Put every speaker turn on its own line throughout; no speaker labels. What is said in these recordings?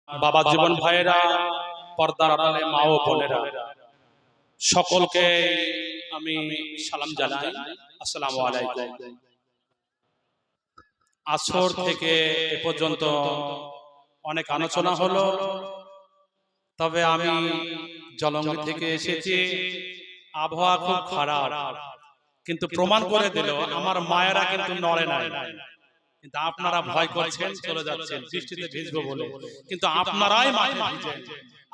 বাবা জীবন ভাইয়েরা, পর্দার আড়ালে মা ও বোনেরা, সকলকে আমি সালাম জানাই। আসসালামু আলাইকুম। আসর থেকে এ পর্যন্ত অনেক আলোচনা হলো, তবে আমি জলঙ্গি থেকে এসেছি। আবহাওয়া খুব খারাপ, কিন্তু প্রমাণ করে দিল আমার মায়েরা কিন্তু নড়ে নাই। কিন্তু আপনারা ভয় করছেন, চলে যাচ্ছেন বৃষ্টিতে ভিজবো বলে, কিন্তু আপনারাই মাঠে ভিজেন,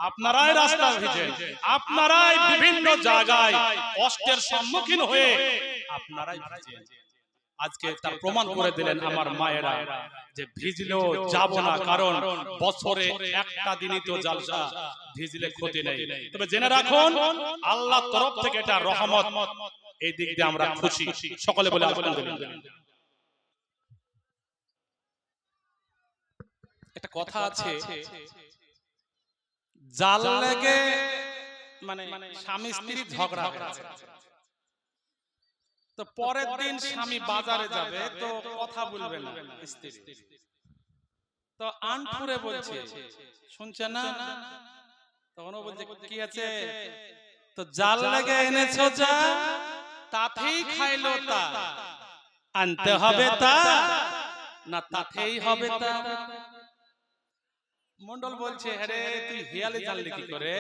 আপনারাই রাস্তা ভিজেন, আপনারাই বিভিন্ন জায়গায় কষ্টের সম্মুখীন হয়ে আপনারাই ভিজেন। আজকে তার প্রমাণ করে দিলেন আমার মায়েরা যে ভিজলেও যাব না, কারণ বছরে একটা দিনই তো জালসা, ভিজলে ক্ষতি নেই। তবে জেনে রাখুন, আল্লাহর তরফ থেকে এটা রহমত, এই দিক দিয়ে আমরা খুশি। সকলে বলে আলহামদুলিল্লাহ। একটা কথা আছে, জাল লেগে মানে স্বামী স্ত্রী ঝগড়া হয়েছে, তো পরের দিন স্বামী বাজারে যাবে, তো কথা বলবে না স্ত্রী, তো আনফুরে বলছে, শুনছে না? তখন ও বলছে কি আছে, তো জাল লেগে এনেছো যা, তাতেই খাইলো তা, আনতে হবে তা না তাতেই হবে তা। মন্ডল বলছে, আরে তুই হিয়ালে জানলি কি করে,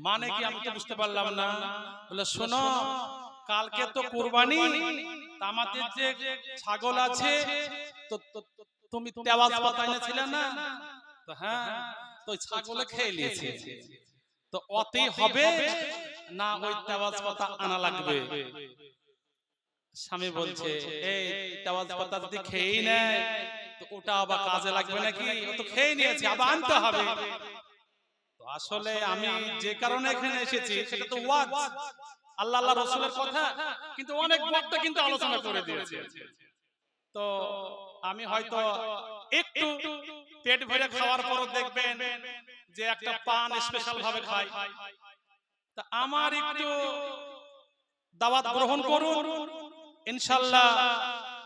মানে কি আমি তো বুঝতে পারলাম না। বলে শোনো, কালকে তো কুরবানি, আমাদের যে ছাগল আছে, তো তুমি তেওয়াজ পাতা এনেছিলে না? তো হ্যাঁ, তো ছাগলে খেয়ে নিয়েছে, তো অতেই হবে না ওই তেওয়াজ পাতা আনা লাগবে? স্বামী বলছে, এই তেওয়াজ পাতা যদি খেয়েই নেয়, তো ওটা আবার কাজে লাগবে নাকি? ও তো খেয়ে নিয়েছে, আবার আনতে হবে। তো আসলে আমি যে কারণে এখানে এসেছি সেটা তো ওয়াজ, আল্লাহ আল্লাহ রাসূলের কথা, কিন্তু অনেক বক্তা কিন্তু আলোচনা করে দিয়েছে। তো আমি হয়তো একটু পেট ভরে খাওয়ার পর দেখবেন যে একটা পান স্পেশাল ভাবে খাই, তা আমার একটু দাওয়াত গ্রহণ করুন, ইনশাআল্লাহ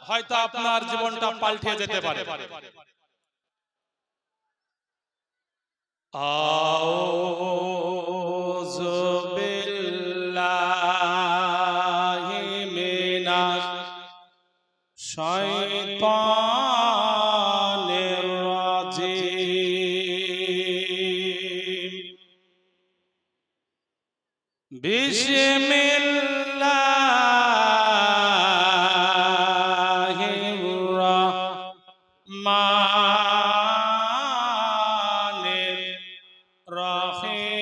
হয়তো আপনার জীবনটা পাল্টে যেতে পারে। আউযু বিল্লাহি মিনাশ শাইতানির রাজিম। বিসমিল্লাহির রাহমানির রাহিম।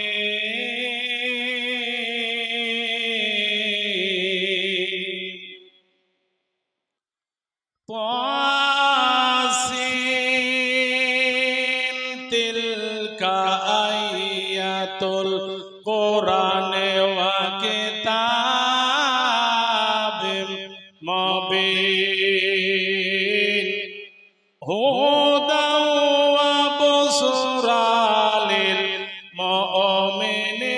তাসিন তিলকা আয়াতুল কোরআনে ওয়া কিতাবিম মুবিন হুদাও ওয়া বুশরা লিল মুমিনিন।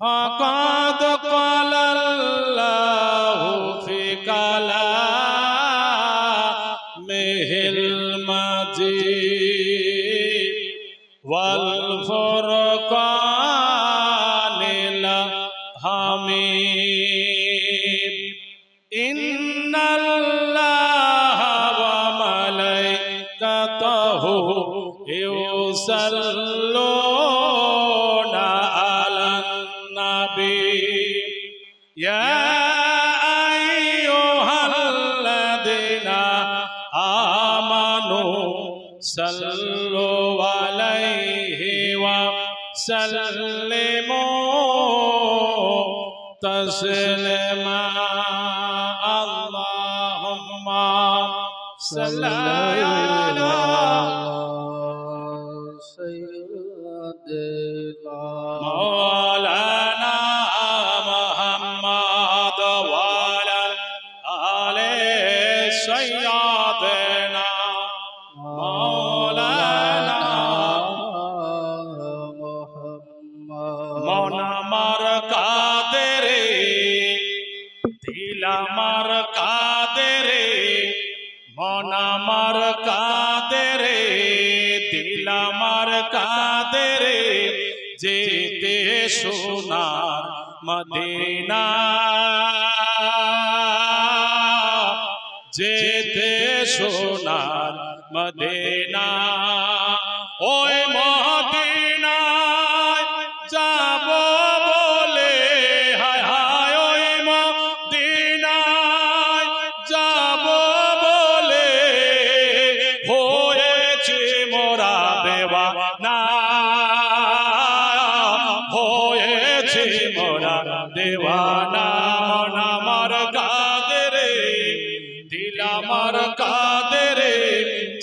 ফাকাদ ক্বালাল্লাহু ফি কালামিহিল মাজিদ ওয়াল ফুরকানিল হামিদ। ইন্নাল্লাহা ওয়া মালাইকাতাহু ইউসাল্লুনা আলান নাবী ইয়া আইয়ুহাল্লাযীনা আমানু সাল্লু আলাইহি ওয়া সাল্লিমু তাসলিমা। আল্লাহুম্মা সাল্লি আলা সাইয়্যিদিনা মাওলানা মুহাম্মদ ওয়া আলা আলি সাইয়্যিদিনা মাওলানা মুহাম্মদ। মন আমার কাদেরে, দিল আমার কাদেরে, মন আমার কাঁদে রে, দিল আমার কাঁদে রে, যেতে সোনার মদিনা, যেতে সোনার মদিনা। ওই মদিনায় যাব বলে, হায় হায় ওই মদিনায় যাব বলে, হয়েছে মোরা দেওয়ানা, হয়েছে মোরা দেওয়ানা। মন আমার কাঁদে রে, দিল আমার কাঁদে রে,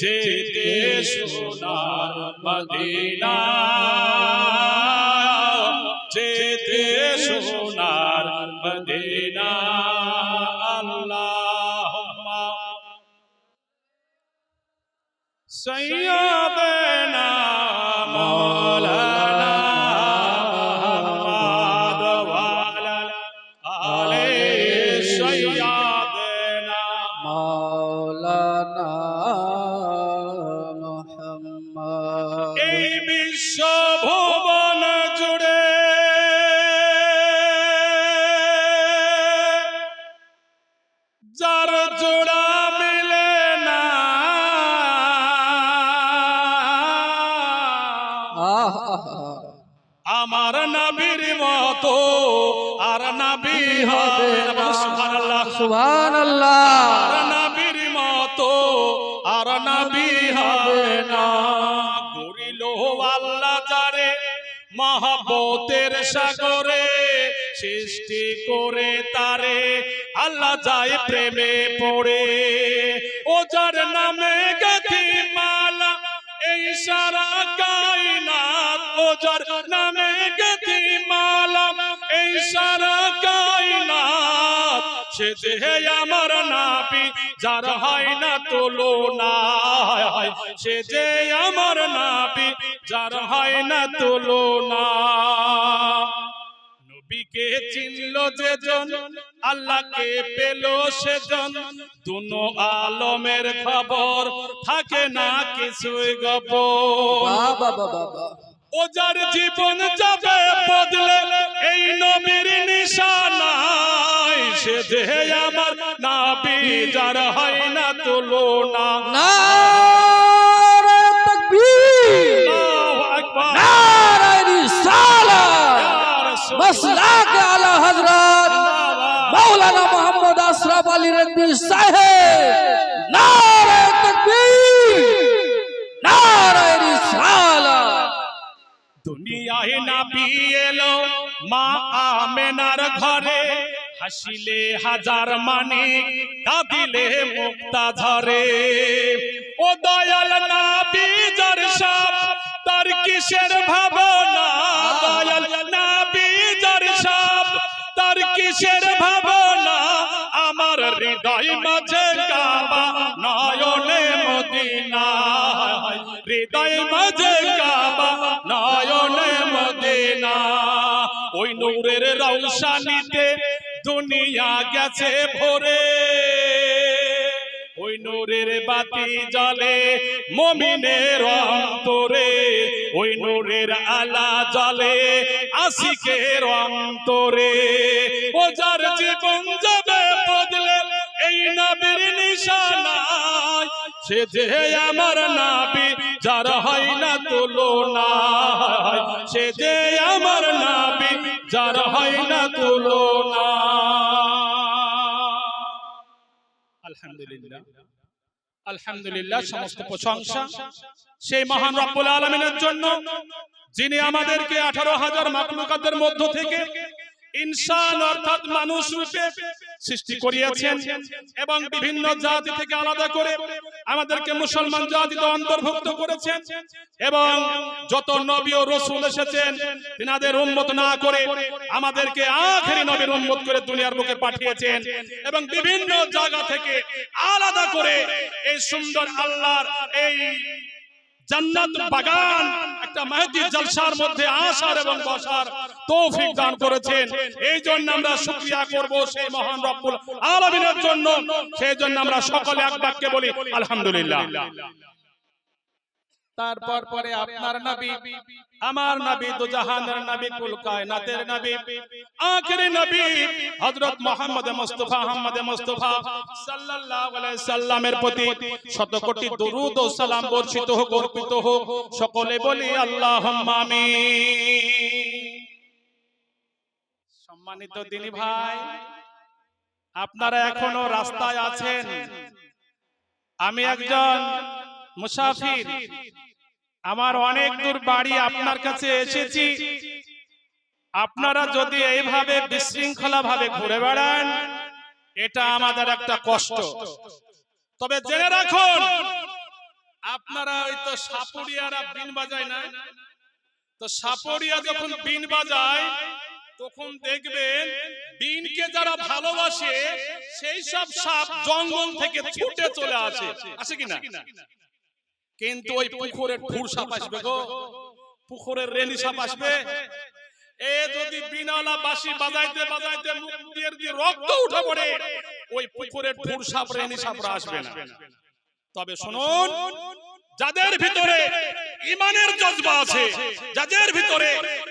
যেতে সোনার মদিনা, যেতে সোনার মদিনা। আল্লাহুম্মা সাইয়্যিদানা মাওলানা মুহাম্মদ ওয়া আলা আলি সাইয়্যিদানা
মাওলানা মুহাম্মদ।
এই বিশ্ব ভুবন জুড়ে যার জোড়া মিলে না, আমার নবীর মতো আর নবী হবে না। সুবহানাল্লাহ
সুবহানাল্লাহ।
আর নবীর মতো আর নবী হবে না। গরিল আল্লাহ যারে মহব্বতের সাগরে, সৃষ্টি করে তারে আল্লাহ যায় প্রেমে পড়ে। ও যার নামে গাথি মালা এই সারা কায়নাত, ও যার নামে গাথি মালা এই সারা কায়নাত, সে যে আমার নাবি যার হয় না তুলনা, সে যে আমার নাবি যার হয় না তুলনা। নবীকে চিনল যেজন, আল্লাহকে পেল সেজন, দুনো আলমের খবর থাকে না কিছুই গোপন।
বাবা বাবা,
ও যার জীবন যাবে বদলে এই নবীর নিশানায়, সে যে আমার নবী যার হয় না তুলনা।
নারে তাকবীর,
আল্লাহু আকবার,
নারে রিসালাত, মাসলাক আলা হযরত মাওলানা মুহাম্মদ আশরাফ আলী রেজভী সাহেব। নারে তাকবীর, নারে রিসালাত।
দুনিয়ায় নবী এলো মা আমেনার ঘরে, হাসিলে হাজার মানিক, কাঁদিলে মুক্তা ঝরে। ও দয়াল নবী যার সাপ, তার কিসের ভাবনা, দয়াল নবী যার সাপ, তার কিসের ভাবনা। আমার হৃদয় মাঝে কাবা, নয়নে মদিনা, হৃদয় মাঝে কাবা, নয়নে মদিনা। ওই নূরের রৌশনীতে দুনিয়া গেছে ভরে, ওই নূরের বাতি জ্বলে মুমিনের অন্তরে, ওই নূরের আলা জ্বলে আশিকের অন্তরে। ও যার জীবন যাবে বদলে এই নবীর নিশানায়, সে যে আমার নবী যার হয় না তুলনা, সে যে আমার নবী যার হয় না তুলনা। আলহামদুলিল্লাহ, আলহামদুলিল্লাহ, সমস্ত প্রশংসা সেই মহান রব্বুল আলামিনের জন্য, যিনি আমাদেরকে 18,000 মাখলুকাতের মধ্য থেকে ইনসান অর্থাৎ মানুষ রূপে সৃষ্টি করিয়েছেন এবং বিভিন্ন জাতি থেকে আলাদা করে আমাদেরকে মুসলমান জাতিতে অন্তর্ভুক্ত করেছেন। এবং যত নবী ও রাসূল এসেছেন তিনাদের উম্মত না করে আমাদেরকে আখেরি নবীর উম্মত করে দুনিয়ার বুকে পাঠিয়েছেন এবং বিভিন্ন জায়গা থেকে আলাদা করে এই সুন্দর আল্লাহর এই জান্নাত বাগান একটা মেহেদি জলসার মধ্যে আসার এবং বসার
তৌফিক দান করেছেন। এই জন্য আমরা শুকরিয়া করব সেই মহান রব্বুল আলামিনের জন্য। সেই জন্য আমরা সকলে এক বাক্যে বলি আলহামদুলিল্লাহ। তারপর পরে আপনার নবী, আমার নবী, দু জাহানের নবী, কুল কায়নাতের নবী, আখিরি নবী হযরত মুহাম্মদ মুস্তাফা সাল্লাল্লাহু আলাইহি সাল্লামের প্রতি শত কোটি দরুদ ও সালাম বর্ষিত হোক, অর্পিত হোক। সকলে বলি আল্লাহুম্মা আমিন। সম্মানিত দিনী ভাই, আপনারা এখনো রাস্তায় আছেন। আমি একজন মুসাফির, আমার অনেক দূর বাড়ি, আপনার কাছে এসেছি। আপনারা যদি এইভাবে বিশৃঙ্খলা ভাবে ঘুরে বেড়ান, এটা আমাদের একটা কষ্ট। তবে জেনে রাখুন, আপনারা ওই তো সাপুরিয়ারা বিন বাজায় না, তো সাপুরিয়া যখন বিন বাজায় তখন দেখবেন বিনকে যারা ভালোবাসে সেই সব সাপ জঙ্গল থেকে ছুটে চলে আসে, আসে কিনা? কিন্তু ওই পুকুরের ঠুর সাপ আসবে গো, পুকুরের রেনি সাপ আসবে। এ যদি বিনালা বাঁশি বাজাইতে বাজাইতে মুখ দিয়ে রক্ত উঠে পড়ে, ওই পুকুরের ঠুর সাপ রেনি সাপরা আসবে না। তবে শুনুন, যাদের ভিতরে ঈমানের জজবা আছে, যাদের ভিতরে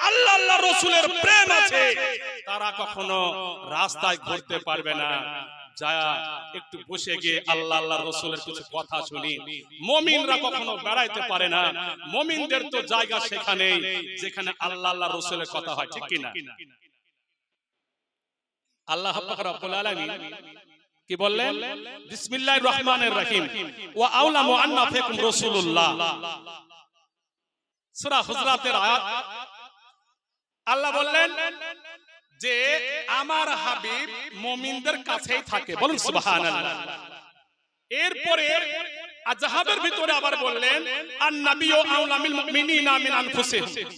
আল্লাহ আল্লাহ রাসূলের প্রেম আছে, তারা কখনো রাস্তায় ঘুরতে পারবে না। যা একটু বসে গিয়ে আল্লাহ আল্লাহ রাসূলের কিছু কথা শুনি। মুমিনরা কখনো বেড়াইতে পারে না। মুমিনদের তো জায়গা সেখানেই যেখানে আল্লাহ আল্লাহ রাসূলের কথা হয়, ঠিক কি না? আল্লাহ পাক রব্বুল আলামিন কি বললেন? বিসমিল্লাহির রহমানির রহিম, ওয়া আউলামু আন্না ফিকুম রাসূলুল্লাহ। সূরা হুজরাতের আয়াত। আল্লাহ বললেন যে আমার হাবিব মুমিনদের কাছেই থাকে, বলুন সুবহানাল্লাহ। এরপরে আজহাবের ভিতরে আবার বললেন আন-নাবিয়্যু আউলা বিল মুমিনিনা মিন আনফুসিহিম,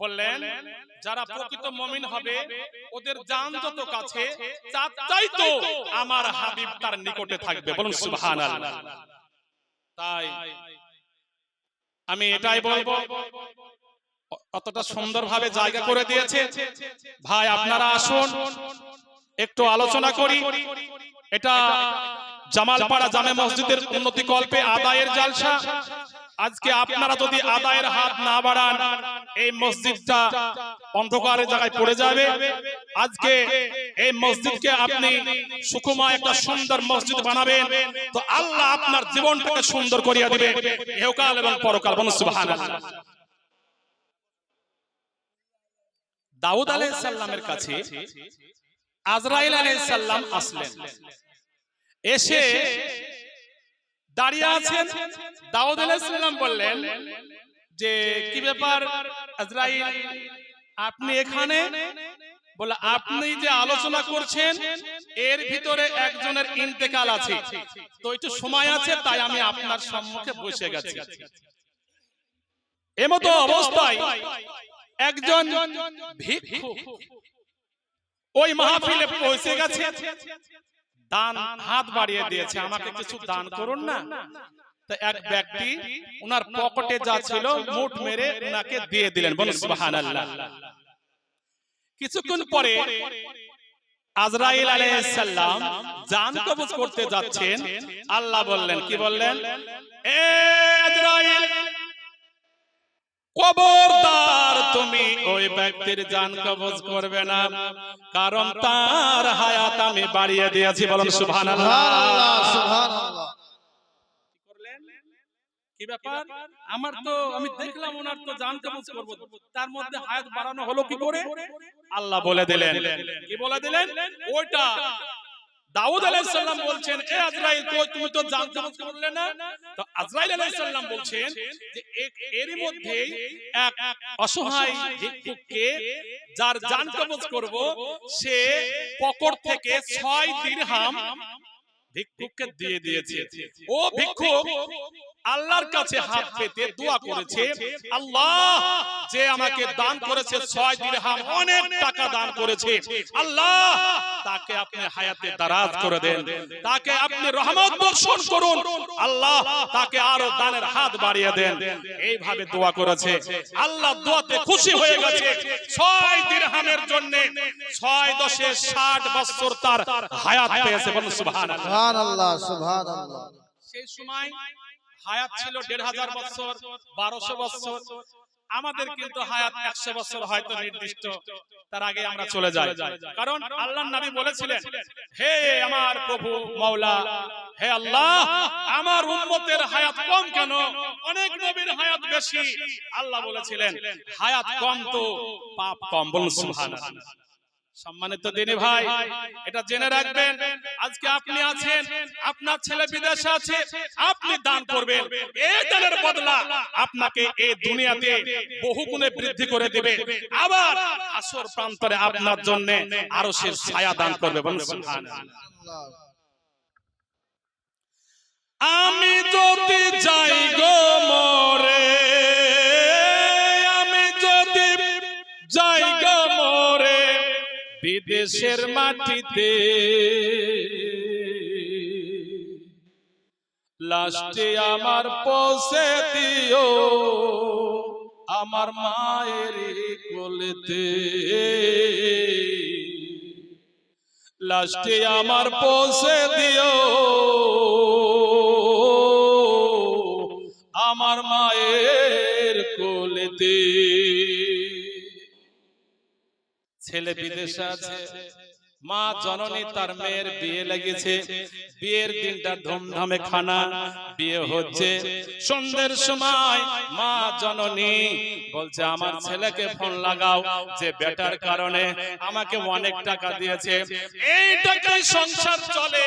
বললেন যারা প্রকৃত মুমিন হবে ওদের জান যত কাছে, তার চাইতো আমার হাবিব তার নিকটে থাকবে, বলুন সুবহানাল্লাহ। তাই আমি এটাই বলবো, অতটা সুন্দরভাবে জায়গা করে দিয়েছে ভাই, আপনারা আসুন একটু আলোচনা করি। এটা জামালপাড়া জামে মসজিদের উন্নতি কল্পে আদায়ের জালসা। আজকে আপনারা যদি আদায়ের হাত না বাড়ান, এই মসজিদটা অন্ধকারের জায়গায় পড়ে যাবে। আজকে এই মসজিদকে আপনি সুকুমার একটা সুন্দর মসজিদ বানাবেন, তো আল্লাহ আপনার জীবনটাকে সুন্দর করিয়া দিবে ইহকাল এবং পরকাল, বলুন সুবহানাল্লাহ। দাউদ আলাইহিস সালামের কাছে আজরাইল আলাইহিস সালাম আসলেন, এসে দাঁড়িয়ে আছেন। দাউদ আলাইহিস সালাম বললেন যে কি ব্যাপার আজরাইল, আপনি এখানে? বলে আপনি যে আলোচনা করছেন এর ভিতরে একজনের ইন্তেকাল আছে, তো একটু সময় আছে, তাই আমি আপনার সম্মুখে বসে গেছি। এমতো অবস্থায় একজন ভিক্ষুক ওই মাহফিলে পৌঁছে গেছে, দান হাত বাড়িয়ে দিয়েছে, আমাকে কিছু দান করুন না। তো এক ব্যক্তি ওনার পকেটে যা ছিল মুঠ মেরে ওনাকে দিয়ে দিলেন, বলুন সুবহানাল্লাহ। কিছুক্ষণ পরে আজরাইল আলাইহিস সালাম জান কবজ করতে যাচ্ছেন। আল্লাহ বললেন, কি বললেন? এ আজরাইল, খবরদার তুমি ওই ব্যক্তির জান কবজ করবে না, কারণ তার হায়াত আমি বাড়িয়ে দিয়েছি, বলুন সুবহানাল্লাহ।
সুবহানাল্লাহ।
কি ব্যাপার? আমার তো আমি দেখলাম ওনার তো জান কবজ করব, তার মধ্যে হায়াত বাড়ানো হলো কি করে? আল্লাহ বলে দিলেন, কি বলে দিলেন? ওইটা দাউদ আলাইহিস সালাম বলছেন, এ আজরাইল, তুমি তো জান কবজ করলে না। তো আজরাইল আলাইহিস সালাম বলছেন যে এরই মধ্যে এক অসহায় ভিক্ষুককে যার জান কবজ করব, সে পকেট থেকে 6 দিরহাম ভিক্ষুককে দিয়ে দিয়েছে। ও ভিক্ষুক, আল্লাহর কাছে হাত পেতে দোয়া করেছে, আল্লাহ যে আমাকে দান করেছে 6 দিরহাম, অনেক টাকা দান করেছে, আল্লাহ তাকে আপনি হায়াতে দারাজ করে দেন, তাকে আপনি রহমত বর্ষণ করুন, আল্লাহ তাকে আরো দানের হাত বাড়িয়ে দেন। এইভাবে দোয়া করেছে, আল্লাহ দোয়াতে খুশি হয়ে গেছে। 6 দিরহামের জন্য 6 10 60 বছর তার হায়াত পেয়েছে। বলুন সুবহানাল্লাহ।
সুবহানাল্লাহ সুবহানাল্লাহ।
সেই সময় হায়াত ছিল 1500 বছর, 1200 বছর। আমাদের কিন্তু হায়াত 100 বছর হয়তো নির্দিষ্ট, তার আগে আমরা চলে যাই। কারণ আল্লাহর নবী বলেছিলেন, হে আমার প্রভু মাওলা, হে আল্লাহ, আমার উম্মতের হায়াত কম কেন, অনেক নবীর হায়াত বেশি। আল্লাহ বলেছিলেন হায়াত কম তো পাপ কম। বলুন সুবহানাল্লাহ। সম্মানিত দিনী ভাই, এটা জেনে রাখবেন, আজকে আপনি আছেন, আপনার ছেলে বিদেশে আছে, আপনি দান করবেন, এই দানের বদলা আপনাকে এই দুনিয়াতে বহু গুণে বৃদ্ধি করে দিবে, আবার আসর প্রান্তরে আপনার জন্য আরশের ছায়া দান করবে। বলুন সুবহানাল্লাহ। আমি যদি যাই গো মরে, আমি যদি যাই গো মরে বিদেশের মাটিতে, লাস্টে আমার পৌঁছে দিও আমার মায়ের কোলেতে, লাস্টে আমার পৌঁছে দিও আমার মায়ের কোলেতে। ছেলে বিদেশে আছে, মা জননী তার মেয়ের বিয়ে লেগেছে, বিয়ের দিনটা ধুমধামে খানা, বিয়ে হচ্ছে। সন্ধ্যের সময় মা জননী বলছে আমার ছেলেকে ফোন লাগাও, যে বেটার কারণে আমাকে অনেক টাকা দিয়েছে, এই টাকায় সংসার চলে,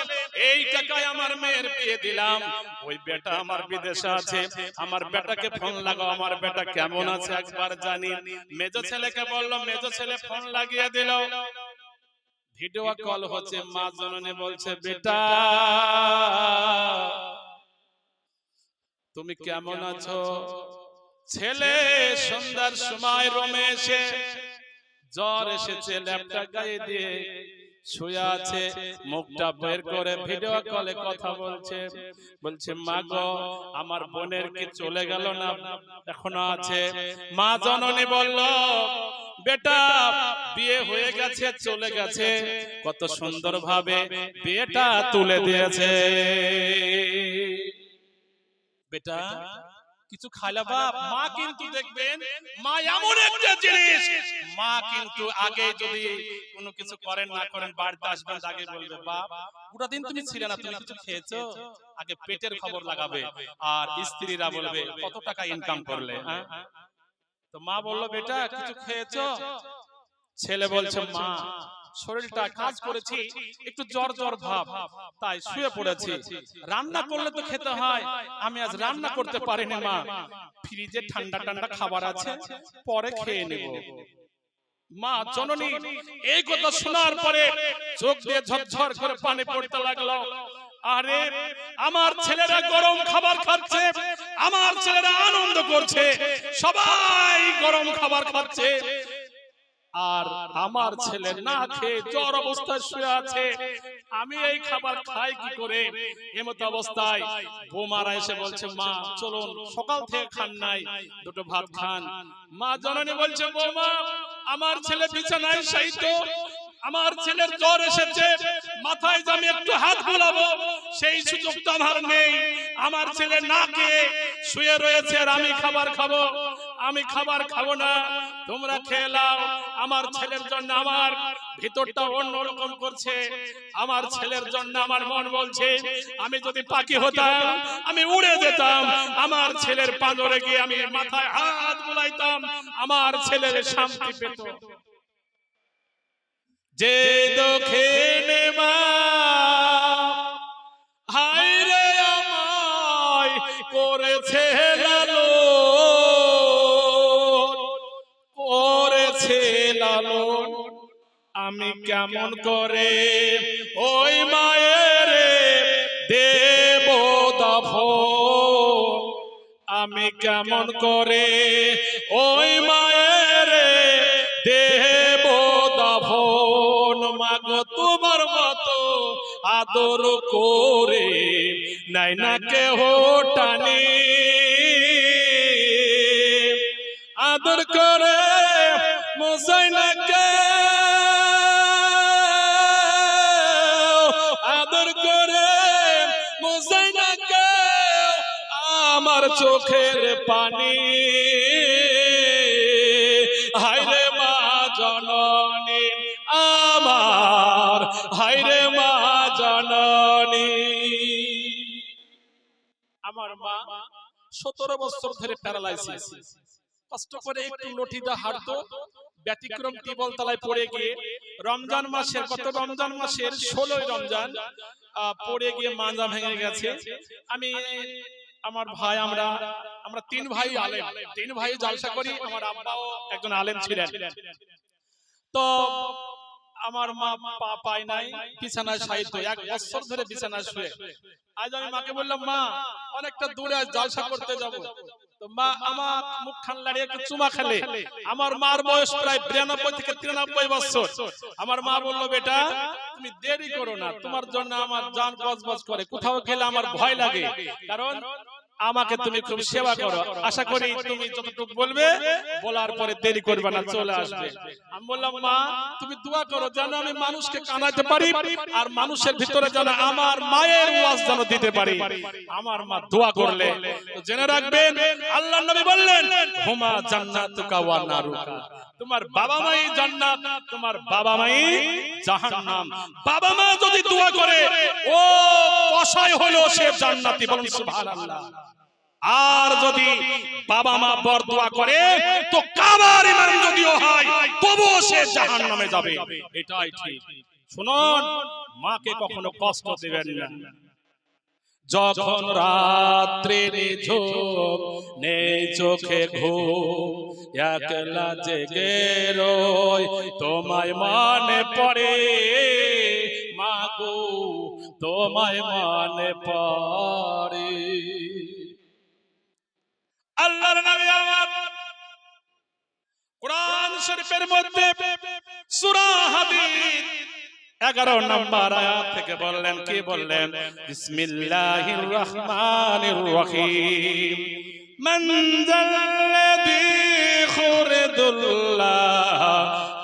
এই টাকায় আমার মেয়ের বিয়ে দিলাম, ওই বেটা আমার বিদেশে আছে, আমার বেটাকে ফোন লাগাও, আমার বেটা কেমন আছে একবার জানি। মেজো ছেলেকে বললো, মেজো ছেলে ফোন লাগিয়ে দিল, ভিডিও কল হচ্ছে, মা জননী বলছে বেটা তুমি কেমন আছো? ছেলে সন্ধ্যার সময় রোমে এসে জ্বর এসেছে, ল্যাপটা গায়ে দিয়ে শুয়ে আছে, মুখটা বের করে ভিডিও কলে কথা বলছে, বলছে মা গো আমার বোনের কি চলে গেল না এখনো আছে? মা জননী বলল বেটা বিয়ে হয়ে গেছে, চলে গেছে, কত সুন্দর ভাবে বিয়েটা তুলে দিয়েছে। বেটা কিছু খাইলা বাপ? মা কিন্তু দেখবেন, মা এমন একটা জিনিস, মা কিন্তু আগে যদি কোনো কিছু করেন না করেন, বাড়িতে আসবেন আগে বলবে বাপ পুরো দিন তুমি ছিলে না, তুমি কিছু খেয়েছো? আগে পেটের খবর লাগাবে, আর স্ত্রীরা বলবে কত টাকা ইনকাম করলে। তো মা বললো বেটা কিছু খেয়েছো? ছেলে বলছে মা শরীরটা কাজ করেছি, একটু জ্বর জ্বর ভাব, তাই শুয়ে পড়েছি, রান্না করলে তো খেতে হয়, আমি আজ রান্না করতে পারিনি মা, ফ্রিজে ঠান্ডা ঠান্ডা খাবার আছে, পরে খেয়ে নেব। মা জননী এই কথা শোনার পরে চোখ দিয়ে ঝরঝর করে পানি পড়তে লাগলো। আরে আমার ছেলেরা গরম খাবার খাচ্ছে, আমার ছেলেরা আনন্দ করছে, সবাই গরম খাবার খাচ্ছে, আর আমার ছেলে না খেয়ে জ্বর অবস্থায় শুয়ে আছে, আমি এই খাবার খাই কি করে? এমত অবস্থায় বৌমারা এসে বলছে মা চলুন, সকাল থেকে খান নাই, দুটো ভাত খান। মা জননী বলছে বৌমা আমার ছেলে বিছানায় শায়িত, আমার ছেলের জ্বর এসেছে, মাথায় আমি একটু হাত বুলাবো সেই সুযোগ তো আমার নেই, আমার ছেলে না খেয়ে শুয়ে রয়েছে আর আমি খাবার খাবো, আমি খাবার খাবো না, তোমরা খেয়ে নাও। আমার ছেলের জন্য আমার ভিতরটা অন্যরকম করছে, আমার ছেলের জন্য আমার মন বলছে আমি যদি পাখি হতাম আমি উড়ে যেতাম, আমার ছেলের পাঁজরে গিয়ে আমি মাথায় হাত বুলাইতাম, আমার ছেলের শান্তি পেত। যে দোখেনে মা হায় রে আমায় করেছে লালন, করেছে লালন, আমি কেমন করে ওই মায়ের দেব দাফন। আমি কেমন করে ওই মায়ের দেব দাফন, মাগো তোমার মতো আদর করে নাই না কেহ টানে, আদর করে মোসাই না কে, আদর করে মোসাই না কে আমার চোখের পানি। হায়রে মা জননী আমার, হায়রে মা জননী। আমার মা 17 বছর ধরে প্যারালাইসিস, কষ্ট করে একটু লঠিদা হাঁটতো, ব্যতিক্রম টিবল তলায় পড়ে গিয়ে রমজান মাসের, কত রমজান মাসের 16ই রমজান পড়ে গিয়ে মাজা ভেঙে গেছে। আমি আমার ভাই, আমরা 3 ভাই আলেম, 3 ভাই জালসা করি, আমার আব্বাও একজন আলেম ছিলেন। তো আমার মা পা পায় নাই, বিছানায় শায়িত, 1 বছর ধরে বিছানায় শুয়ে। আজ আমি মাকে বললাম, মা অনেকটা দূরে আজ জালসা করতে যাব। তো মা আমার মুখ খান লাড়িয়ে একটু চুমা খেলে। আমার মার বয়স প্রায় 92 থেকে 93 বছর। আমার মা বললো, বেটা তুমি দেরি করো না, তোমার জন্য আমার জান গজগজ করে, কোথাও গেলে আমার ভয় লাগে, কারণ আমাকে তুমি খুব সেবা করো, আশা করি তুমি যতটুকু বলবে বলার পরে দেরি করবে না, চলে আসবে। আমি বললাম, মা তুমি দোয়া করো যেন আমি মানুষকে কানাইতে পারি, আর মানুষের ভিতরে যেন আমার মায়ের ওয়াজ যেন দিতে পারি। আমার মা দোয়া করলে, তো জেনে রাখবেন আল্লাহর নবী বললেন, হুমা জান্নাতুকা ওয়া নারুকা, তোমার বাবা মাই জান্নাত, তোমার বাবা মাই জাহান্নাম। বাবা মা যদি দোয়া করে ও কসাই হলো সে জান্নাতি, বলুন সুবহানাল্লাহ। আর যদি বাবা মা বরদোয়া করে তো কাবার ইমাম যদিও হয় তবুও সে জাহান্নামে যাবে, এটাই ঠিক। শুনুন, মাকে কখনো কষ্ট দিবেন না। যখন রাত্রে নিঝুম নেই চোখে ঘুম, একলা জেগে রই তোমায় মনে পড়ে, মাগো তোমায় মনে পড়ে। আল্লাহর নবী আমার কোরআন শরীফের মধ্যে সূরা হাদীদ 11 নম্বর আয়াত থেকে বললেন, কি বললেন? বিসমিল্লাহির রহমানির রহিম, মান যাল্লাযী খুরদুল্লাহ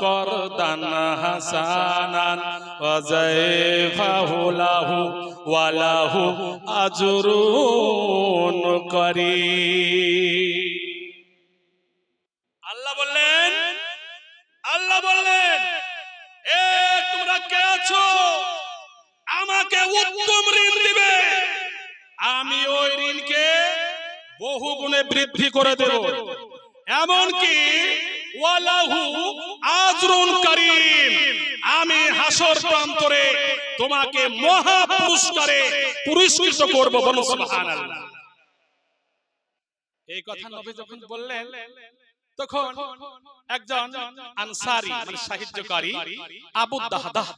করদান হাসানান ওয়া যায়ফাহু লাহু ওয়া লাহু আজরুন কারীম। আল্লাহ বললেন, আল্লাহ বললেন, এ তোমরা কে আছো আমাকে উত্তম ঋণ দিবে, আমি ওই ঋণকে বহু গুণে বৃদ্ধি করে দেব, এমনকি ওয়ালাহু আজরুন কারীম, আমি হাসর প্রান্তরে তোমাকে মহা পুরস্কারে পুরস্কৃত করব, বলো সুবহানাল্লাহ। এই কথা নবী যখন বললেন তখন একজন আনসারী মানে সাহায্যকারী আবু দাহদাহ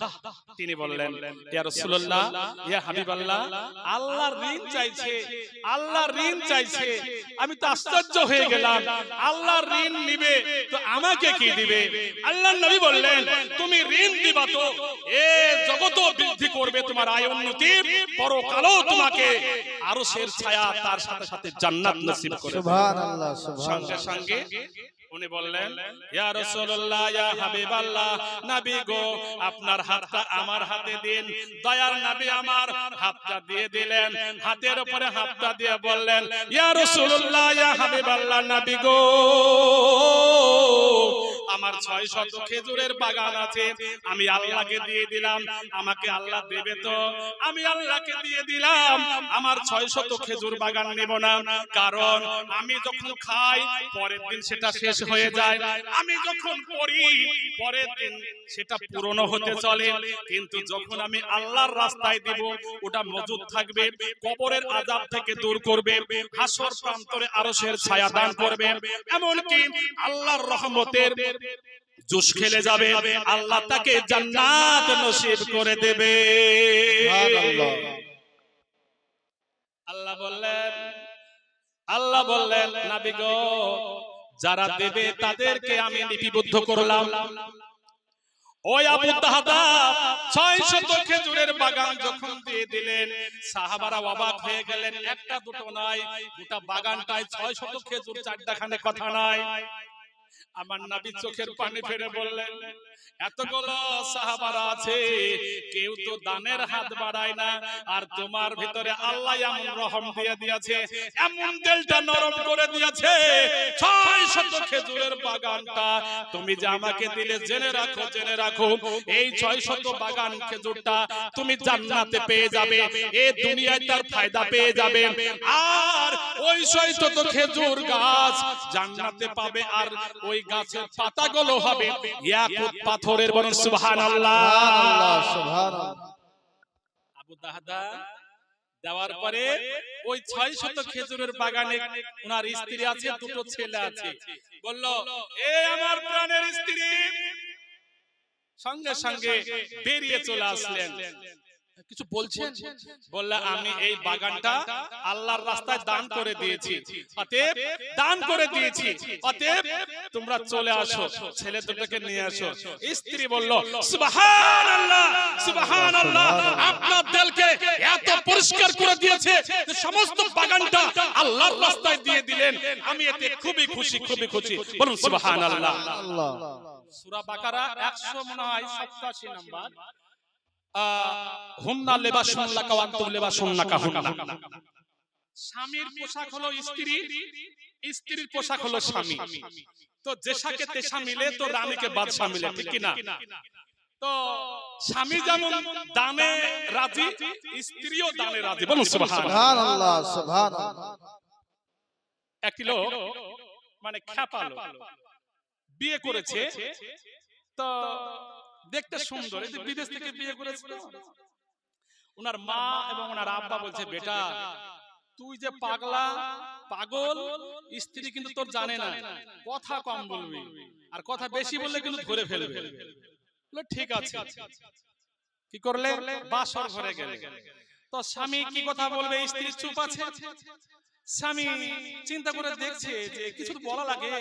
তিনি বললেন, ইয়া রাসূলুল্লাহ, ইয়া হাবিবাল্লাহ, আল্লাহর ঋণ চাইছে, আল্লাহর ঋণ চাইছে। আমি তো আশ্চর্য হয়ে গেলাম, আল্লাহর ঋণ নিবে তো আমাকে কি দিবে? আল্লাহর নবী বললেন, তুমি ঋণ দিবা তো এ জগতও বৃদ্ধি করবে তোমার আয় উন্নতি, পরকালও তোমাকে আরশের ছায়া তার সাথে সাথে জান্নাত নসিব করবে।
সুবহানাল্লাহ,
সঙ্গে
সুবহানাল্লাহ।
সঙ্গে উনি বললেন, ইয়া রাসূলুল্লাহ, ইয়া হাবিবাল্লাহ, নবী গো আপনার হাতটা আমার হাতে দিন। দয়ার নবী আমার হাতটা দিয়ে দিলেন, হাতের উপরে হাতটা দিয়ে বললেন, ইয়া রাসূলুল্লাহ, ইয়া হাবিবাল্লাহ, নবী গো আমার 600 খেজুরের বাগান আছে, আমি আল্লাহকে দিয়ে দিলাম, আমাকে আল্লাহ দেবে তো? আমি আল্লাহকে দিয়ে দিলাম, আমার 600 খেজুর বাগান নেব না, কারণ আমি যখন খাই পরের দিন সেটা শেষ হয়ে যায়, আমি যখন পড়ি পরের দিন সেটা পুরনো হতে চলে, কিন্তু যখন আমি আল্লাহর রাস্তায় দিব ওটা মজুদ থাকবে, কবরের আযাব থেকে দূর করবে, হাসর প্রান্তরে আরশের ছায়া দান করবে, এমনকি আল্লাহর রহমতের জুস খেলে যাবে, আল্লাহ তাকে জান্নাত নসিব করে দেবে।
সুবহানাল্লাহ।
আল্লাহ বললেন, আল্লাহ বললেন নবী গো, যারা দেবে তাদেরকে আমি লিপিবদ্ধ করলাম। ওই আবু দাহদা 600 খেজুরের বাগান যখন দিয়ে দিলেন, সাহাবারা অবাক হয়ে গেলেন। একটা দুটো নয়, গোটা বাগানটায় 600 খেজুর, চারটাখানে কথা নাই। আমার নবী চোখের পানি ফেলে বললেন, এতগুলো সাহাবারা আছে, কেউ তো দানের হাত বাড়ায় না, আর তোমার ভিতরে আল্লাহ এমন রহম দিয়ে দিয়েছে, এমন দিলটা নরম করে দিয়েছে, 600 খেজুরের বাগানটা তুমি যে আমাকে দিলে, জেনে রাখো, জেনে রাখো, এই 600 বাগান খেজুরটা তুমি জান্নাতে পেয়ে যাবে, এই দুনিয়ায় তার ফায়দা পেয়ে যাবে, আর ওই 600 খেজুর গাছ জান্নাতে পাবে, আর ওই গাছের পাতাগুলো হবে ইয়াকুত পাথরের। বলুন সুবহানাল্লাহ।
সুবহানাল্লাহ।
আবু দাহদা দেওয়ার পরে ওই 600 খেজুরের বাগানে ওনার স্ত্রী আছে, দুটো ছেলে আছে। বলল, এ আমার প্রাণের স্ত্রী, সঙ্গে সঙ্গে বেরিয়ে চলে আসলেন। কিছু বলছেন? বললে, আমি এই বাগানটা আল্লাহর রাস্তায় দান করে দিয়েছি, অতএব দান করে দিয়েছি, অতএব তোমরা চলে আসো, ছেলে দুটোকে নিয়ে আসো। স্ত্রী বলল, সুবহানাল্লাহ, সুবহানাল্লাহ, আপনার দিলকে এত পরিষ্কার করে দিয়েছে যে সমস্ত বাগানটা আল্লাহর রাস্তায় দিয়ে দিলেন, আমি এতে খুবই খুশি, খুবই খুশি। বলুন সুবহানাল্লাহ। সূরা বাকারা 187 নাম্বার, হুন্না লিবাসুন লাকা ওয়া আনতুম লিবাসুন লাহুন্না। স্বামীর পোশাক হলো স্ত্রী, স্ত্রীর পোশাক হলো স্বামী। তো যে সাকে তেশা মিলে তো রানীকে বাদশা মিলে, ঠিক কি না? তো স্বামী যেমন দানে রাজি, স্ত্রীও দানে রাজি। বলুন সুবহানাল্লাহ,
সুবহানাল্লাহ।
একটি লোক মানে খ্যাপা লোক বিয়ে করেছে, তো দেখতে সুন্দর, এই যে বিদেশ থেকে বিয়ে করেছে, ওনার মা এবং ওনার আব্বা বলছে, বেটা তুই যে পাগলা পাগল, স্ত্রী কিন্তু তোর জানে না, কথা কম বলবি, আর কথা বেশি বললে কিন্তু ধরে ফেলবে। বলে ঠিক আছে। কি করলে? বাসর ঘরে গেলে। তো স্বামী কি কথা বলবে, স্ত্রী চুপ আছে। স্বামী চিন্তা করে দেখছে যে কিছু তো বলা লাগে,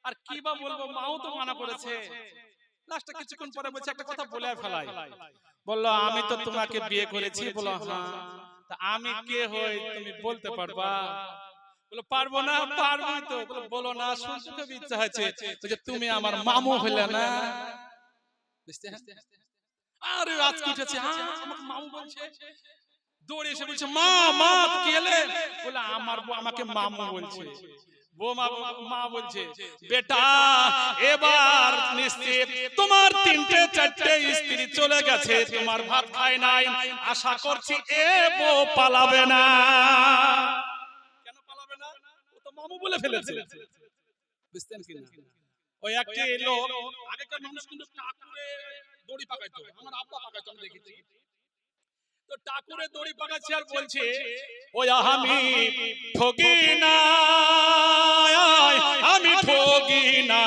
আর কি বা বলবো, মাও তো মানা করেছে। লাস্টে কিছুক্ষণ পরে বলছে, একটা কথা বলে ফেলাই। বললো, আমি তো তোমাকে বিয়ে করেছি। বলো, হ্যাঁ, তা আমি কে হই তুমি বলতে পারবা? বলো, পারবো না। পারবো তো। বলো, বলো না, শুনতে খুব ইচ্ছা হয়েছে যে তুমি আমার মামু হইলে না। আরে রাত কি উঠেছে, হ্যাঁ আমাকে মামু বলছে। দৌড়ে এসে বলছে, মা মা কি হলে? বলে, আমার বউ আমাকে মামু বলছে। মা বলছে, বেটা এবার নিশ্চিত তোমার 3টে 4টে স্ত্রী চলে গেছে, তোমার ভাত খায় নাই, আশা করছি এ বউ পালাবে না। কেন পালাবে না? ও তো মামু বলে ফেলেছে। বুঝতেন কি না? ওই একটি লোক, আগেকার মানুষ কিন্তু টাকুরে দড়ি পাকাইতো, আমার আব্বা পাকাইতো, আমি দেখেছি। তো টাকুরে দড়ি পাকাচ্ছে আর বলছে, ওই আমি ঠকি না, আমি ঠকি না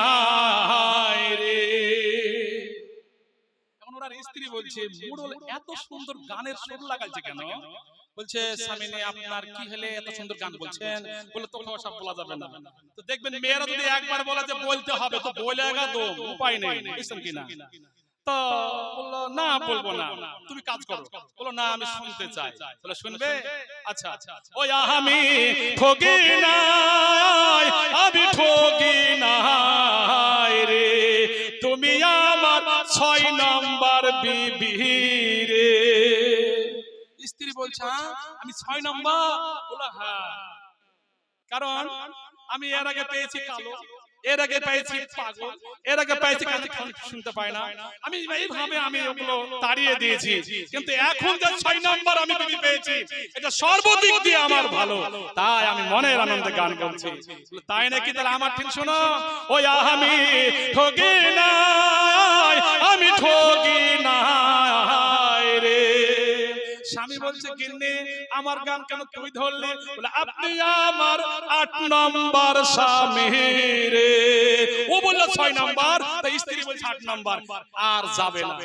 রে। এখন ওনার স্ত্রী বলছে, মুরল এত সুন্দর গানের সুর লাগাইছে কেন? বলছে, স্বামী আপনার কি হলে এত সুন্দর গান বলছেন? বলে, তোকে সব বলা যাবে না। তো দেখবেন মেয়েরা যদি একবার বলে যে বলতে হবে, তো বলে তো উপায় নেই, বুঝছেন কিনা? তো বললো, না বলবো না, তুমি কাজ করো। বলো, না আমি শুনতে চাই। বলে, শুনবে? আচ্ছা। ওই আমি ঠকি না, আমি ঠকি না রে, তুমি আমার 6 নম্বর বিবি রে। স্ত্রী বলছে, আমি 6 নম্বর? বলো, হ্যাঁ, কারণ আমি এর আগে পেয়েছি কালো, এর আগে পেয়েছি পাগল, এর আগে পেয়েছি কানে শুনতে পায় না। আমি এইভাবে আমি ওগুলো তাড়িয়ে দিয়েছি, কিন্তু এখন যে 6 নম্বর আমি বিবি পেয়েছি, এটা সর্বদিক দিয়ে আমার ভালো, তাই আমি মনের আনন্দে গান গাইছি। তাই নাকি? তাহলে আমার ঠিক শোনো, ওই আমি ঠকি না, আমি ঠকি না রে, স্বামী বলছে গিন্নি আমার গান কেন তুই ধরলি? বলে আপনি আমার 8 নম্বর স্বামী রে। ও বলল 6 নম্বর, তাই স্ত্রী বলছে 8 নম্বর, আর যাবে না।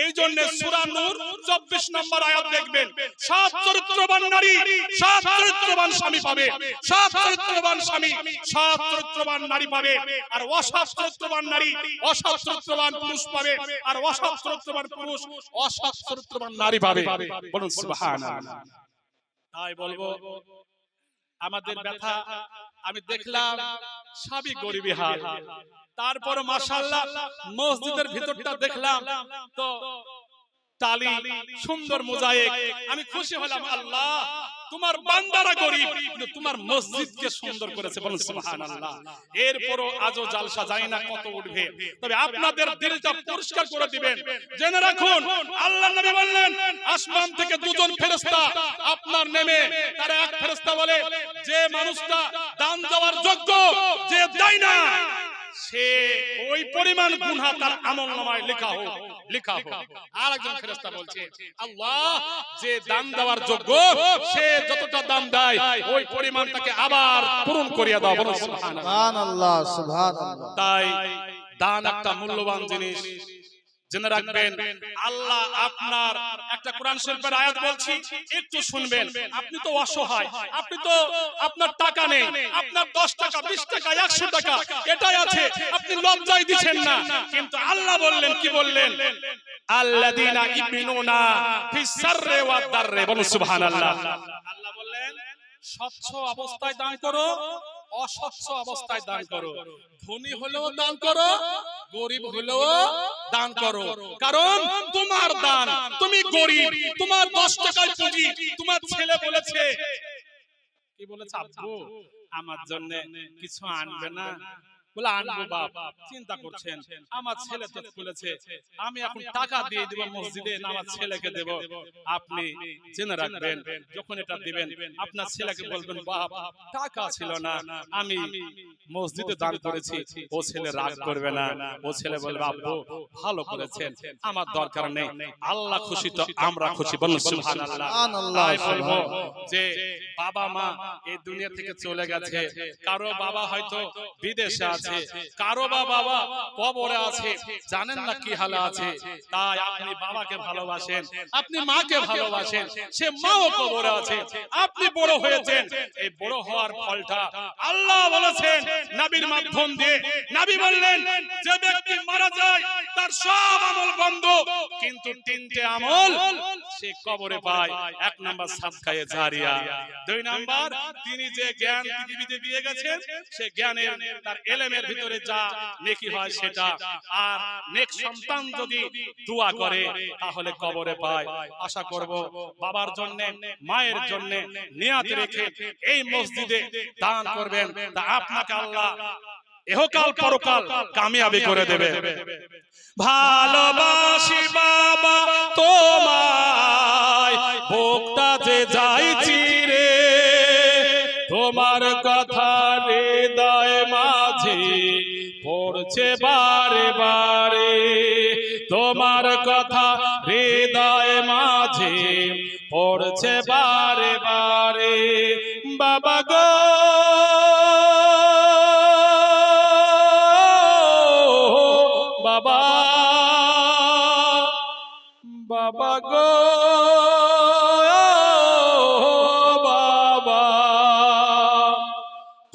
এই জন্য সূরা নূর 24 নম্বর আয়াত দেখবেন, সৎ চরিত্রবান নারী সৎ চরিত্রবান স্বামী পাবে, সৎ চরিত্রবান স্বামী সৎ চরিত্রবান নারী পাবে, আর অসৎ চরিত্রবান নারী অসৎ চরিত্রবান পুরুষ পাবে, আর অসৎ চরিত্রবান পুরুষ অসৎ চরিত্রবান নারী পাবে। বলুন সুবহানাল্লাহ। তাই বলবো আমাদের ব্যথা আমি দেখলাম সবই গরিবী হাল। তারপর মাশাআল্লাহ মসজিদের ভিতরটা দেখলাম তো টালি সুন্দর মোজায়েক, আমি খুশি হলাম। আল্লাহ তোমার বান্দারা গরিব কিন্তু তোমার মসজিদকে সুন্দর করেছে। বলুন সুবহানাল্লাহ। এরপরও আজও জালসা যায় না, কত উঠবে, তবে আপনাদের দিলটা পরিষ্কার করে দিবেন। জেনে রাখুন আল্লাহর নবী বললেন আসমান থেকে দুজন ফেরেশতা আপনার নেমে, তার এক ফেরেশতা বলে যে মানুষটা দান দেওয়ার যোগ্য, যে দেয় না সে ওই পরিমাণ গুনাহ তার আমলনামায় লেখা হোক। আর একজন ফেরেশতা বলছে আল্লাহ যে দান দেওয়ার যোগ্য সে যতটা দান দেয় ওই পরিমাণ তাকে আবার পূরণ করিয়া দাও। বলুন
সুবহানাল্লাহ সুবহানাল্লাহ।
তাই দান একটা মূল্যবান জিনিস। জেনে রাখবেন আল্লাহ আপনার একটা কোরআন শরীফের আয়াত বলছি, একটু শুনবেন। আপনি তো অসহায়, আপনি তো আপনার টাকা নেই, আপনার 10 টাকা 20 টাকা 100 টাকা এটাই আছে, আপনি লজ্জায় দিচ্ছেন না, কিন্তু আল্লাহ বললেন কি বললেন? আল্লাযীনা ইউমিনুনা ফিস সাররি ওয়াদ দাররি। বলুন সুবহানাল্লাহ। আল্লাহ বললেন স্বচ্ছ অবস্থায় দান করো, অস্বচ্ছ অবস্থায় দান করো, ধনী হলেও দান করো, গরিব হলেও দান করো। কারণ তোমার দান, তুমি গরিব, তোমার 10 টাকার পুঁজি, তোমার ছেলে বলেছে কি বলেছে, আব্বু আমার জন্য কিছু আনবে না? বলে আনবো বাপ। চিন্তা করছেন আমার ছেলে তো বলেছে আমি এখন টাকা দিয়ে দেব মসজিদে, না আমার ছেলেকে দেব। আপনি জেনে রাখবেন যখন এটা দিবেন আপনার ছেলেকে বলবেন বাপ টাকা ছিল না, আমি মসজিদে দান করেছি। ও ছেলে রাগ করবে না, ও ছেলে বলবে আব্বু ভালো করেছেন, আমার দরকার নেই, আল্লাহ খুশি তো আমরা খুশি। বলুন সুবহানাল্লাহ। তাই বলবো যে বাবা মা এই দুনিয়া থেকে চলে গেছে, কারো বাবা হয়তো বিদেশে আছে, কারো বাবা কবরে আছে, জানেন না কি হালে আছে। তাই আপনি বাবাকে ভালোবাসেন, আপনি মাকে ভালোবাসেন, সে মাও কবরে আছে, আপনি বড় হয়েছেন, এই বড় হওয়ার ফলটা আল্লাহ বলেছেন নবীর মাধ্যম দিয়ে। নবী বললেন যে ব্যক্তি মারা যায় তার সব আমল বন্ধ, কিন্তু 3টে আমল সে কবরে পায়। 1 নাম্বার সাদকায়ে জারিয়া, 2 নাম্বার তিনি যে জ্ঞান পৃথিবীতে দিয়ে গেছেন সে জ্ঞানের তার ইলমের ভিতরে যা নেকি হয় সেটা, আর নেক সন্তান যদি দোয়া করে তাহলে কবরে পায়। আশা করব বাবার জন্য মায়ের জন্য নিয়ত রেখে এই মসজিদে দান করবেন, তা আপনাকে আল্লাহ ইহকাল পরকাল কামিয়াবি করে দেবে। ভালোবাসি বাবা তোমায়, ভোক্তা যে যাইছি রে, তোমার কথা হৃদয় মাঝে পড়ছে বারে বারে, তোমার কথা হৃদয় মাঝে পড়ছে বারে বারে। বাবা গো বাবা, বাবা গো বাবা,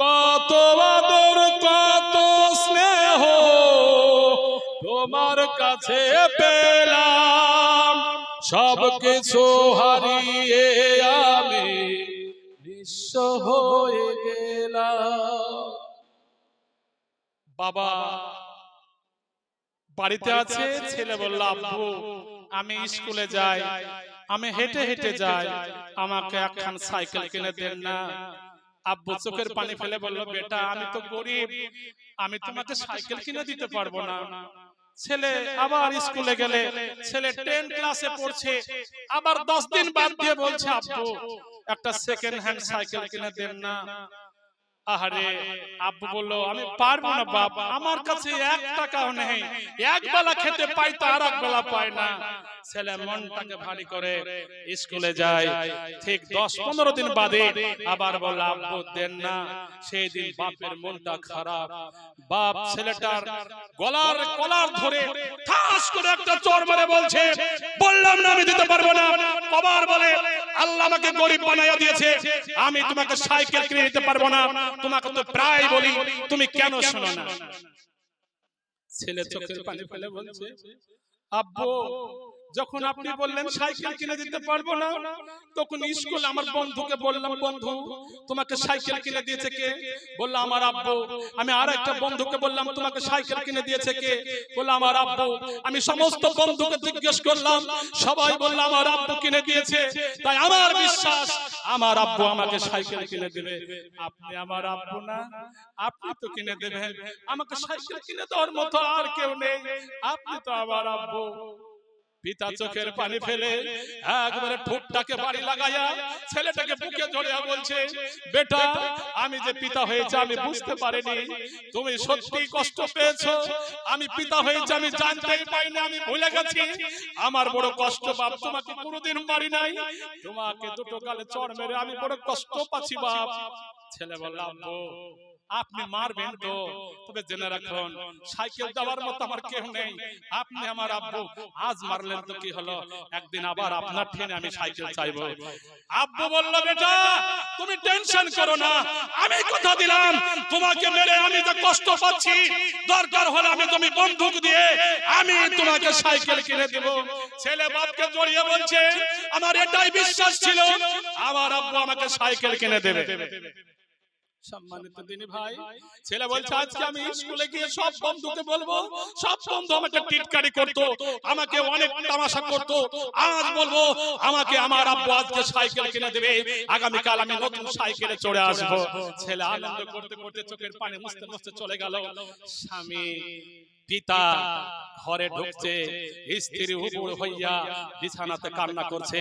কত আদর কত স্নেহ তোমার কাছে পেলাম, সব কিছু হারিয়ে আমি নিঃস্ব হয়ে গেলাম। বাবা বাড়িতে আছে, ছেলে বলল আব্বু আমি স্কুলে যাই, আমি হেঁটে হেঁটে যাই, আমাকে একখান সাইকেল কিনে দেন না। আব্বু চোখের পানি ফেলে বলল বেটা আমি তো গরিব, আমি তোমাকে সাইকেল কিনে দিতে পারবো না। ছেলে আবার স্কুলে গেলে, ছেলে 10 ক্লাসে পড়ছে, আবার 10 দিন বাদ দিয়ে বলছে আব্বু একটা সেকেন্ড হ্যান্ড সাইকেল কিনে দেন না। আহারে আব্বু বললো আমি পারবো না বাপ, আমার কাছে 1 টাকাও নেই, এক বেলা খেতে পাই তো আর এক বেলা পাই না। ছেলে মনটাকে ভারী করে স্কুলে যায়। ঠিক 10-15 দিন বাদে আবার বলল আব্বু দেন না। সেই দিন বাপের মনটা খারাপ। বাপ ছেলেটার গলার কলার ধরে ঠাস করে একটা চড় মেরে বলছে, বললাম না আমি দিতে পারবো না। কবার বলে আল্লাহ আমাকে গরিব বানাইয়া দিয়েছে, আমি তোমাকে সাইকেল কিনে দিতে পারবো না। তোমাকে তো প্রায় বলি, তুমি কেন শোনো না? ছেলে চোখের পানি ফেলে বলছে, আব্বু যখন আপনি বললেন সাইকেল কিনে দিতে পারবো না, তখন স্কুলে আমার বন্ধুকে বললাম, বন্ধু তোমাকে সাইকেল কিনে দিয়েছে কে? বলল আমার আব্বু। আমি আর একটা বন্ধুকে বললাম, তোমাকে সাইকেল কিনে দিয়েছে কে? বলল আমার আব্বু। আমি সমস্ত বন্ধুকে জিজ্ঞেস করলাম, সবাই বলল আমার আব্বু কিনে দিয়েছে। তাই আমার বিশ্বাস আমার আব্বু আমাকে সাইকেল কিনে দেবে। আপনি আমার আব্বু না, আপনি তো কিনে দেবেন। আমাকে সাইকেল কিনে দেওয়ার মতো আর কেউ নেই, আপনি তো আমার আব্বু। পিতা চোখের পানি ফেলে একবারে ঠোঁটটাকে বাড়ি লাগায়া ছেলেটাকে বুকে জড়িয়ে বলছে, বেটা আমি যে পিতা হয়েছে আমি বুঝতে পারিনি, তুমি সত্যি কষ্ট পেয়েছো। আমি পিতা হয়েছে আমি জানতেই পাইনি, আমি ভুলে গেছি। আমার বড় কষ্ট বাপ, তোমাকে কোনোদিন মারি নাই, তোমাকে দুটো গালে চড় মেরে আমি বড় কষ্ট পাচ্ছি বাপ। ছেলে বলল আব্বু আপনি মারবেন তো, তবে জেনে রাখুন সাইকেল দেওয়ার মতো আমার কেউ নেই, আপনি আমার আব্বু। আজ মারলেন তো কি হলো, একদিন আবার আপনার ঠেনে আমি সাইকেল চাইবো। আব্বু বলল বেটা তুমি টেনশন করো না, আমি কথা দিলাম তোমাকে মেরে আমি যে কষ্ট পাচ্ছি, দরকার হলে আমি তুমি বন্দুক দিয়ে আমি তোমাকে সাইকেল কিনে দেব। ছেলে বাপকে জড়িয়ে বলছে, আমার এটাই বিশ্বাস ছিল আমার আব্বু আমাকে সাইকেল কিনে দেবে। সম্মানিত দিনী ভাই, ছেলে বলছে আজকে আমি স্কুলে গিয়ে সব বন্ধুকে বলবো, সব বন্ধু আমাকে টিটকারি করতো, আমাকে অনেক তামাশা করতো, আজ বলবো আমাকে আমার আব্বু আজকে সাইকেল কিনে দেবে, আগামীকাল আমি নতুন সাইকেলে চড়ে আসবো। ছেলে আনন্দ করতে করতে চোখের পানি মুছতে মুছতে চলে গেল। স্বামী পিতা ঘরে ঢুকছে, স্ত্রী উপর হইয়া বিছানাতে কান্না করছে।